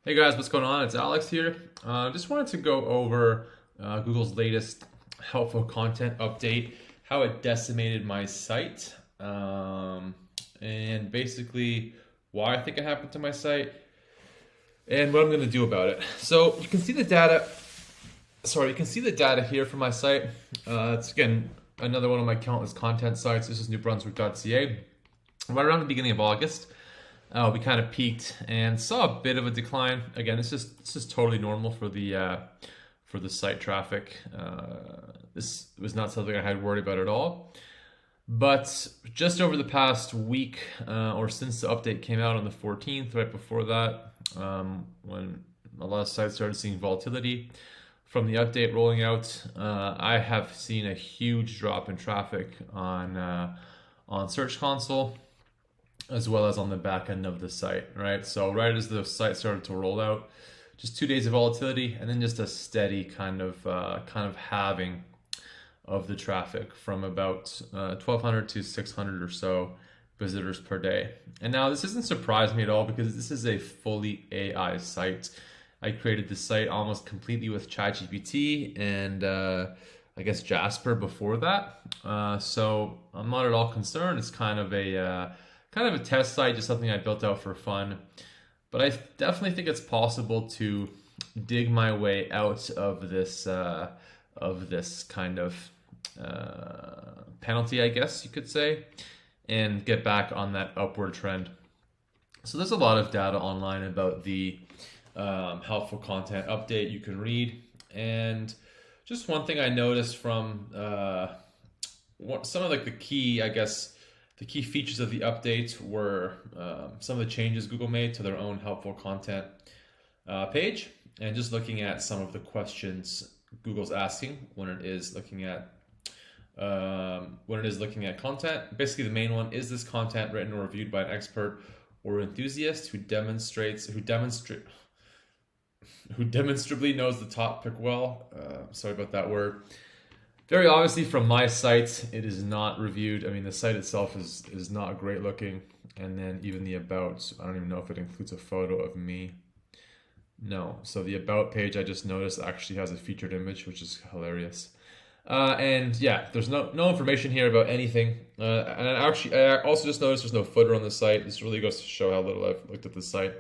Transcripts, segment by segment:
Hey guys, what's going on? It's Alex here. Just wanted to go over Google's latest helpful content update, how it decimated my site, and basically why I think it happened to my site, and what I'm going to do about it. So you can see the data. Sorry, you can see the data here for my site. It's again another one of my countless content sites. This is newbrunswick.ca. Right around the beginning of August, we kind of peaked and saw a bit of a decline. Again, this is totally normal for the site traffic. This was not something I had worried about at all. But just over the past week, or since the update came out on the 14th, right before that, when a lot of sites started seeing volatility from the update rolling out, I have seen a huge drop in traffic on Search Console, as well as on the back end of the site, right? So right as the site started to roll out, just 2 days of volatility, and then just a steady kind of halving of the traffic from about 1,200 to 600 or so visitors per day. And now this doesn't surprise me at all because this is a fully AI site. I created this site almost completely with ChatGPT and I guess Jasper before that. So I'm not at all concerned. It's kind of a test site, just something I built out for fun. But I definitely think it's possible to dig my way out of this kind of penalty, I guess you could say, and get back on that upward trend. So there's a lot of data online about the helpful content update you can read. And just one thing I noticed from some of like the key, I guess, the key features of the update were some of the changes Google made to their own helpful content page, and just looking at some of the questions Google's asking when it is looking at content. Basically, the main one is this content written or reviewed by an expert or enthusiast who demonstrably knows the topic well. Sorry about that word. Very obviously, from my site, it is not reviewed. I mean, the site itself is not great looking, and then even the about. I don't even know if it includes a photo of me. No. So the about page I just noticed actually has a featured image, which is hilarious. And yeah, there's no information here about anything. And I also just noticed there's no footer on the site. This really goes to show how little I've looked at the site.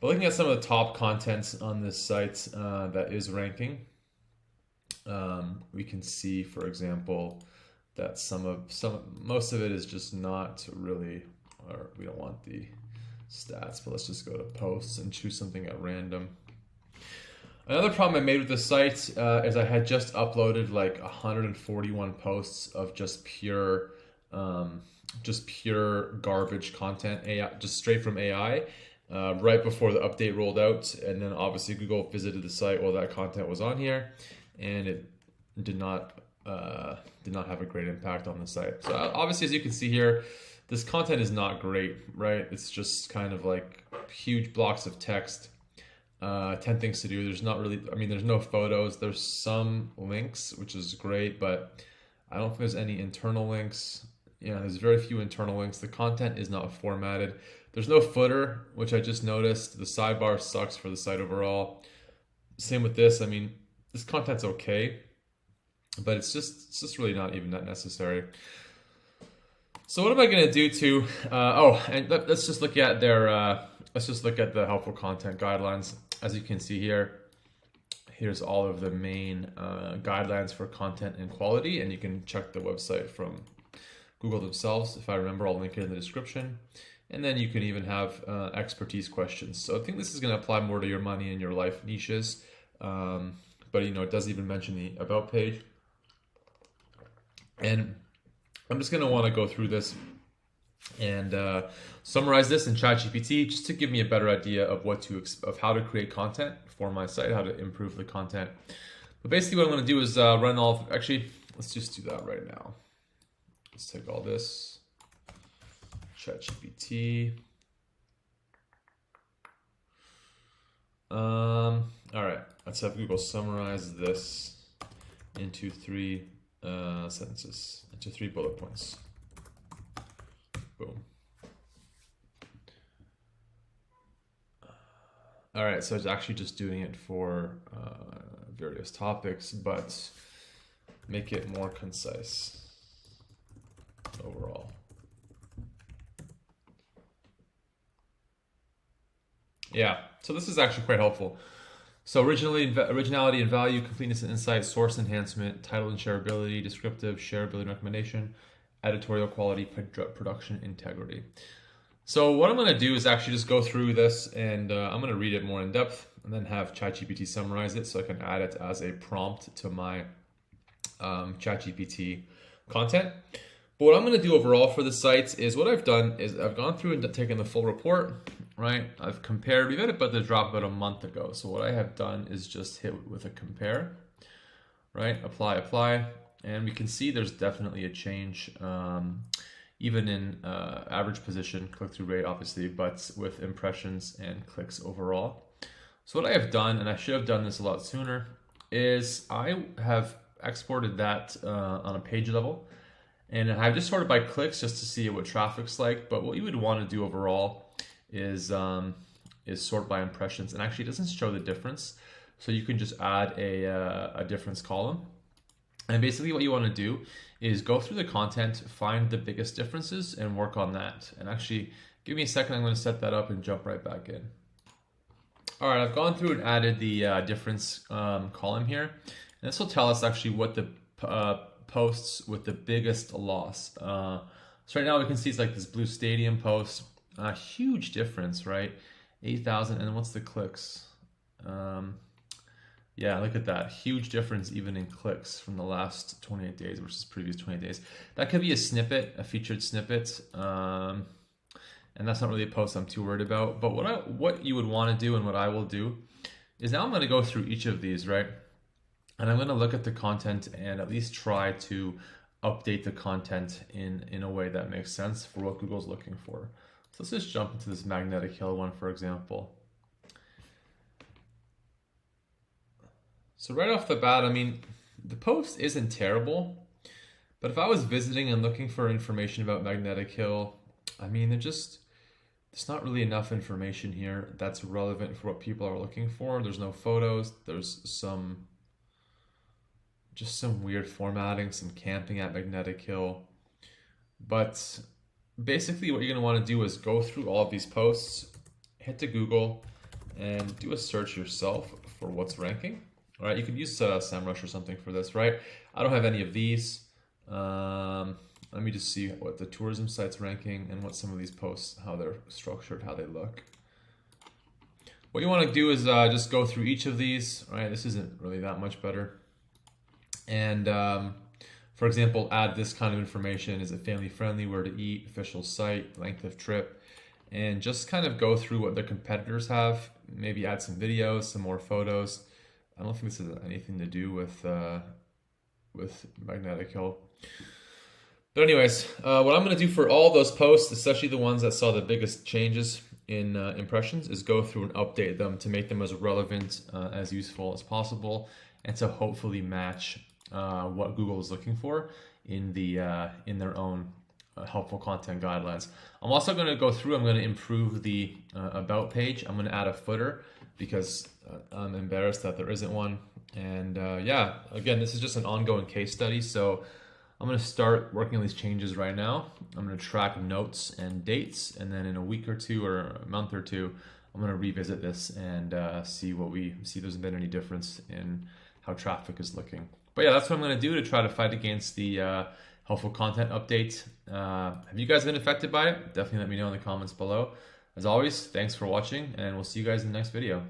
But looking at some of the top contents on this site that is ranking, we can see, for example, that most of it is just not really, or we don't want the stats, but let's just go to posts and choose something at random. Another problem I made with the site is I had just uploaded like 141 posts of just pure garbage content, AI, just straight from AI, right before the update rolled out, and then obviously Google visited the site while that content was on here, and it did not have a great impact on the site. So obviously, as you can see here, this content is not great, right? It's just kind of like huge blocks of text. 10 things to do. There's not really, I mean, there's no photos. There's some links, which is great, but I don't think there's any internal links. Yeah, there's very few internal links. The content is not formatted. There's no footer, which I just noticed. The sidebar sucks for the site overall. Same with this. I mean, this content's okay, but it's just really not even that necessary. So what am I going to do to? Let's just look at the helpful content guidelines. As you can see here, here's all of the main guidelines for content and quality, and you can check the website from Google themselves. If I remember, I'll link it in the description. And then you can even have expertise questions. So I think this is going to apply more to your money and your life niches. But it does even mention the about page. And I'm just going to want to go through this and summarize this in ChatGPT just to give me a better idea of of how to create content for my site, how to improve the content. But basically what I'm going to do is let's just do that right now. Let's take all this, ChatGPT. All right, let's have Google summarize this into 3 sentences, into 3 bullet points. Boom. All right, so it's actually just doing it for various topics, but make it more concise overall. Yeah, so this is actually quite helpful. So originality and value, completeness and insight, source enhancement, title and shareability, descriptive, shareability and recommendation, editorial quality, production integrity. So what I'm going to do is actually just go through this, and I'm going to read it more in depth and then have ChatGPT summarize it so I can add it as a prompt to my ChatGPT content. But what I'm going to do overall for the sites is what I've done is I've gone through and taken the full report, right? I've compared, we've had about the drop about a month ago. So what I have done is just hit with a compare, right? Apply, and we can see there's definitely a change, even in average position, click-through rate, obviously, but with impressions and clicks overall. So what I have done, and I should have done this a lot sooner, is I have exported that on a page level. And I've just sorted by clicks just to see what traffic's like. But what you would want to do overall is sort by impressions. And actually, it doesn't show the difference. So you can just add a difference column. And basically what you want to do is go through the content, find the biggest differences, and work on that. And actually, give me a second. I'm going to set that up and jump right back in. All right, I've gone through and added the difference column here. And this will tell us actually what the posts with the biggest loss. So right now we can see it's like this Blue Stadium post, a huge difference, right? 8,000, and what's the clicks? Yeah, look at that, huge difference even in clicks from the last 28 days versus previous 28 days. That could be a snippet, a featured snippet, and that's not really a post I'm too worried about. But what you would want to do and what I will do is now I'm going to go through each of these, right? And I'm going to look at the content and at least try to update the content in a way that makes sense for what Google's looking for. So let's just jump into this magnetic hill one, for example. So right off the bat, I mean, the post isn't terrible, but if I was visiting and looking for information about magnetic hill, I mean, there's not really enough information here that's relevant for what people are looking for. There's no photos. There's just some weird formatting, some camping at Magnetic Hill. But basically what you're going to want to do is go through all of these posts, hit to Google, and do a search yourself for what's ranking. All right, you could use SEMrush or something for this, right? I don't have any of these. Let me just see what the tourism site's ranking and what some of these posts, how they're structured, how they look. What you want to do is just go through each of these. All right, this isn't really that much better. And for example, add this kind of information. Is it family friendly? Where to eat? Official site? Length of trip? And just kind of go through what their competitors have. Maybe add some videos, some more photos. I don't think this has anything to do with Magnetic Hill. But anyways, what I'm going to do for all those posts, especially the ones that saw the biggest changes in impressions, is go through and update them to make them as relevant, as useful as possible, and to hopefully match what Google is looking for in their own helpful content guidelines. I'm also going to go through, I'm going to improve the about page. I'm going to add a footer because I'm embarrassed that there isn't one. And yeah, again, this is just an ongoing case study. So I'm going to start working on these changes right now. I'm going to track notes and dates. And then in a week or two or a month or two, I'm going to revisit this and see if there's been any difference in how traffic is looking. But yeah, that's what I'm going to do to try to fight against the helpful content update. Have you guys been affected by it? Definitely let me know in the comments below. As always, thanks for watching, and we'll see you guys in the next video.